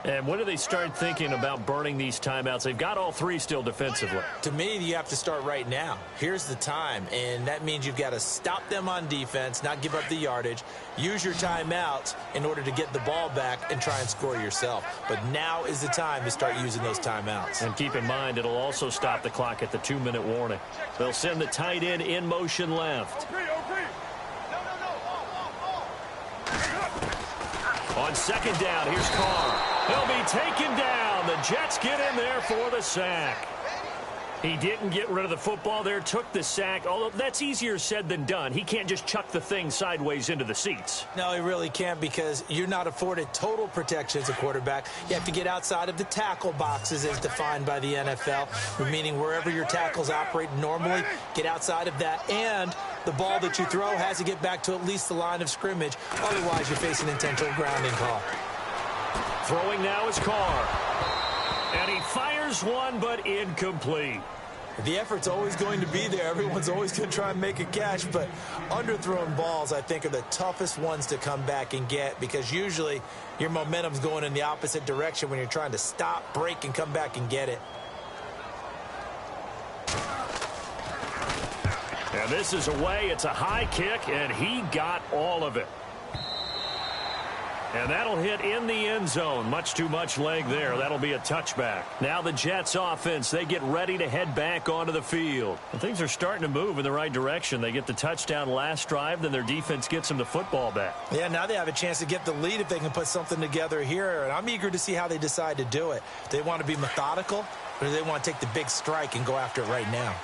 And when do they start thinking about burning these timeouts? They've got all 3 still defensively. To me, you have to start right now. Here's the time, and that means you've got to stop them on defense, not give up the yardage, use your timeouts in order to get the ball back and try and score yourself. But now is the time to start using those timeouts. And keep in mind, it'll also stop the clock at the 2-minute warning. They'll send the tight end in motion left. On 2nd down, here's Carr. He'll be taken down. The Jets get in there for the sack. He didn't get rid of the football there, took the sack, although that's easier said than done. He can't just chuck the thing sideways into the seats. No, he really can't because you're not afforded total protection as a quarterback. You have to get outside of the tackle boxes as defined by the NFL, meaning wherever your tackles operate normally, get outside of that, and the ball that you throw has to get back to at least the line of scrimmage. Otherwise, you're facing intentional grounding call. Throwing now is Carr. And he fires one, but incomplete. The effort's always going to be there. Everyone's always going to try and make a catch, but underthrown balls, I think, are the toughest ones to come back and get because usually your momentum's going in the opposite direction when you're trying to stop, break, and come back and get it. And this is away. It's a high kick, and he got all of it. And that'll hit in the end zone. Much too much leg there. That'll be a touchback. Now the Jets offense, they get ready to head back onto the field. And things are starting to move in the right direction. They get the touchdown last drive, then their defense gets them the football back. Yeah, now they have a chance to get the lead if they can put something together here. And I'm eager to see how they decide to do it. Do they want to be methodical, or do they want to take the big strike and go after it right now?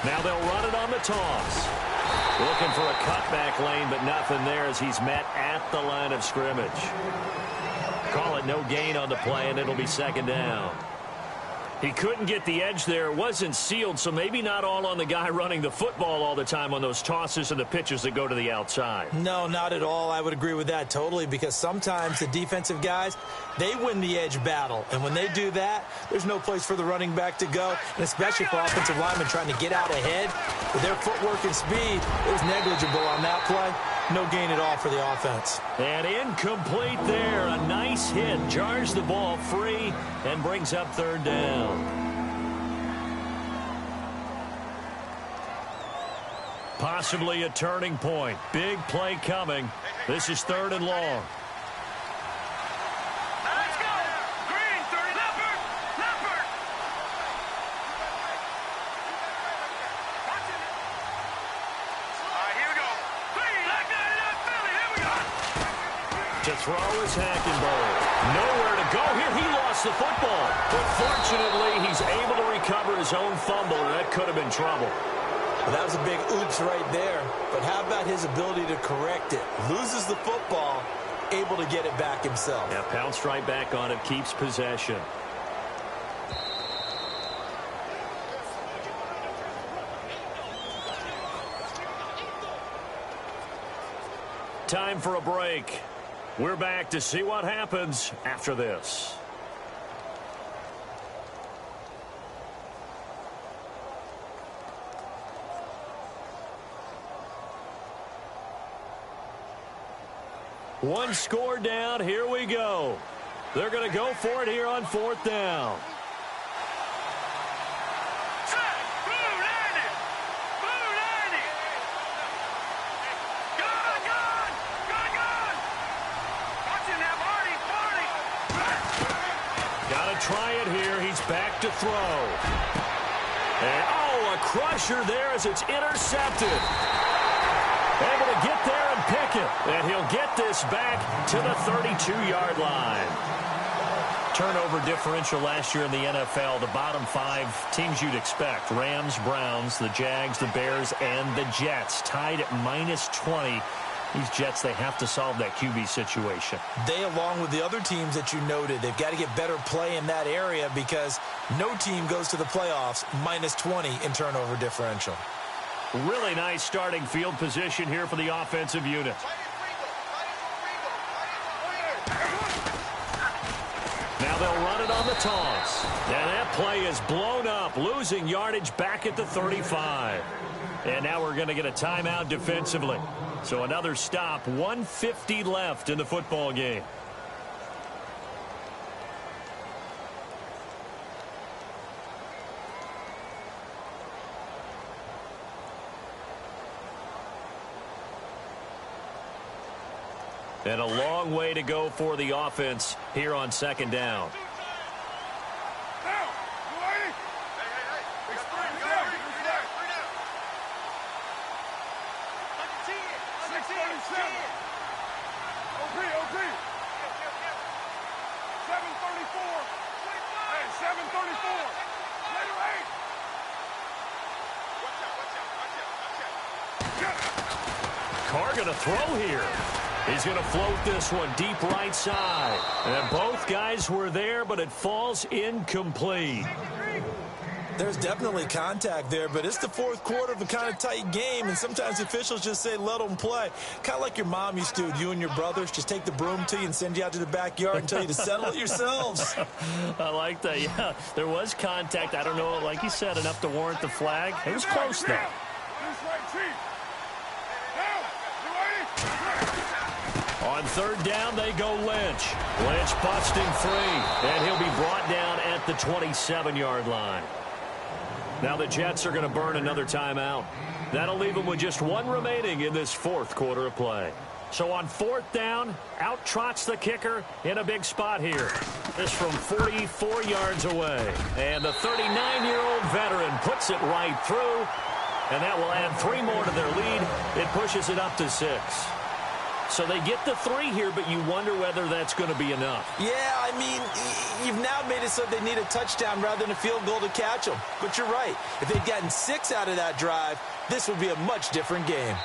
Now they'll run it on the toss. Looking for a cutback lane, but nothing there as he's met at the line of scrimmage. Call it no gain on the play, and it'll be second down. He couldn't get the edge there. It wasn't sealed, so maybe not all on the guy running the football all the time on those tosses and the pitches that go to the outside. No, not at all. I would agree with that totally, because sometimes the defensive guys, they win the edge battle. And when they do that, there's no place for the running back to go, and especially for offensive linemen trying to get out ahead. With their footwork and speed, it was negligible on that play. No gain at all for the offense. And incomplete there. A nice hit. Jars the ball free and brings up third down. Possibly a turning point. Big play coming. This is third and long. Let's go! Green, 30, Leopard! Leopard! Watch it. All right, here we go. Green, like that, Philly, here we go. To throw is Hackenberg. Nowhere to go here. He lost the football. But fortunately, he's able to recover his own fumble. That could have been trouble. Well, that was a big oops right there. But how about his ability to correct it? Loses the football, able to get it back himself. Yeah, pounced right back on it, keeps possession. Time for a break. We're back to see what happens after this. One score down. Here we go. They're going to go for it here on fourth down. Try it here. He's back to throw. And, oh, a crusher there as it's intercepted. Able to get there and pick it. And he'll get this back to the 32-yard line. Turnover differential last year in the NFL, the bottom five teams you'd expect. Rams, Browns, the Jags, the Bears, and the Jets. Tied at -20. These Jets, they have to solve that QB situation. They, along with the other teams that you noted, they've got to get better play in that area because no team goes to the playoffs -20 in turnover differential. Really nice starting field position here for the offensive unit. Now they'll run it on the toss. And that play is blown up, losing yardage back at the 35. And now we're going to get a timeout defensively. So another stop, 1:50 left in the football game. And a long way to go for the offense here on second down. Carr going to throw here. He's going to float this one deep right side. And both guys were there, but it falls incomplete. There's definitely contact there, but it's the fourth quarter of a kind of tight game, and sometimes officials just say, let them play. Kind of like your mom used to with you and your brothers. Just take the broom to you and send you out to the backyard and tell you to settle it yourselves. I like that. Yeah, there was contact. I don't know, like you said, enough to warrant the flag. It was close, though. On third down, they go Lynch. Lynch busting free, and he'll be brought down at the 27-yard line. Now the Jets are going to burn another timeout. That'll leave them with just one remaining in this fourth quarter of play. So on fourth down, out trots the kicker in a big spot here. This from 44 yards away. And the 39-year-old veteran puts it right through. And that will add 3 more to their lead. It pushes it up to 6. So they get the 3 here, but you wonder whether that's going to be enough. Yeah, I mean, you've now made it so they need a touchdown rather than a field goal to catch them. But you're right. If they'd gotten 6 out of that drive, this would be a much different game.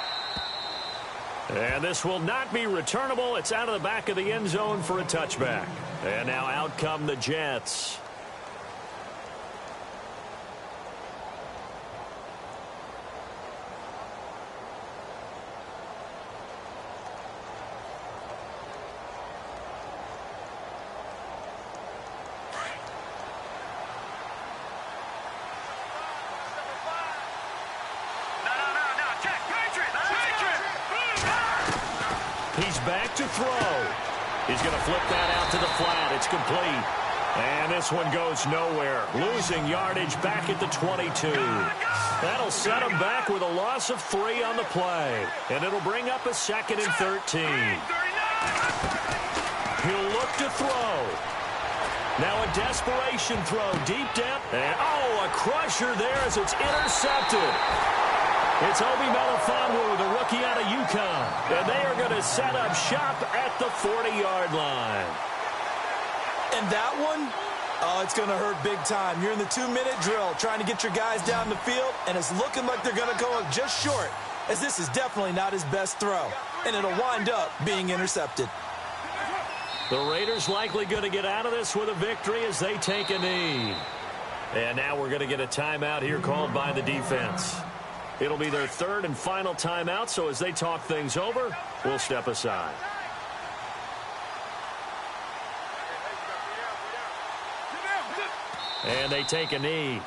And this will not be returnable. It's out of the back of the end zone for a touchback. And now out come the Jets. He's back to throw. He's going to flip that out to the flat. It's complete. And this one goes nowhere. Losing yardage back at the 22. That'll set him back with a loss of 3 on the play. And it'll bring up a 2nd and 13. He'll look to throw. Now a desperation throw deep down. And, a crusher there as it's intercepted. It's Obi Melifonwu, the rookie out of UConn. And they are going to set up shop at the 40-yard line. And that one, it's going to hurt big time. You're in the 2-minute drill trying to get your guys down the field, and it's looking like they're going to go up just short, as this is definitely not his best throw. And it'll wind up being intercepted. The Raiders likely going to get out of this with a victory as they take a knee. And now we're going to get a timeout here called by the defense. It'll be their 3rd and final timeout, so as they talk things over, we'll step aside. And they take a knee.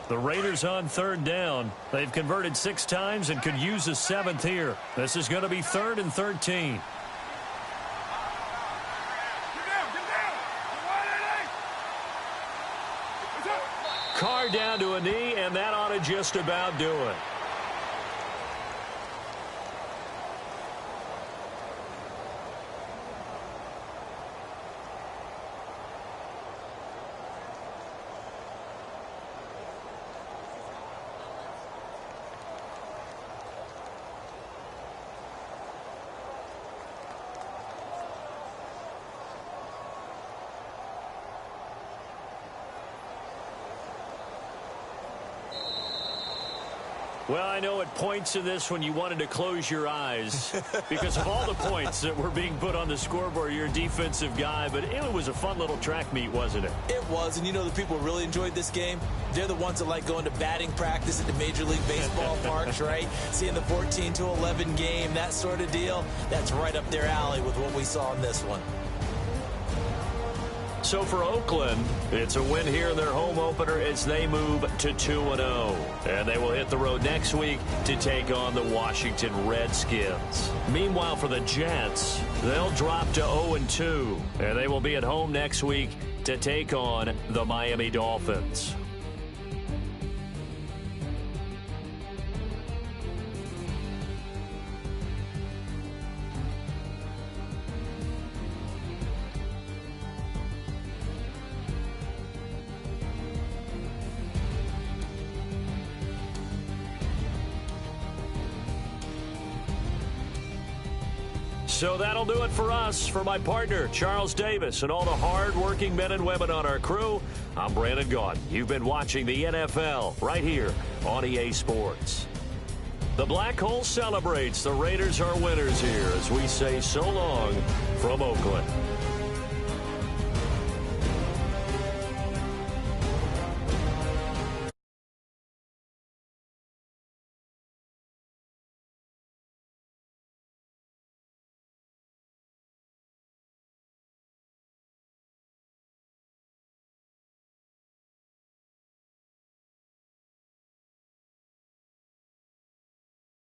The Raiders on 3rd down. They've converted 6 times and could use a 7th here. This is going to be 3rd and 13. Carr down to a knee, and that ought to just about do it. Well, I know at points in this when you wanted to close your eyes because of all the points that were being put on the scoreboard. You're a defensive guy, but it was a fun little track meet, wasn't it? It was, and you know the people really enjoyed this game? They're the ones that like going to batting practice at the Major League Baseball parks, right? Seeing the 14-11 game, that sort of deal. That's right up their alley with what we saw in this one. So for Oakland, it's a win here in their home opener as they move to 2-0. And they will hit the road next week to take on the Washington Redskins. Meanwhile, for the Jets, they'll drop to 0-2. And they will be at home next week to take on the Miami Dolphins. So that'll do it for us. For my partner, Charles Davis, and all the hard-working men and women on our crew, I'm Brandon Gaudin. You've been watching the NFL right here on EA Sports. The Black Hole celebrates. The Raiders are winners here as we say so long from Oakland.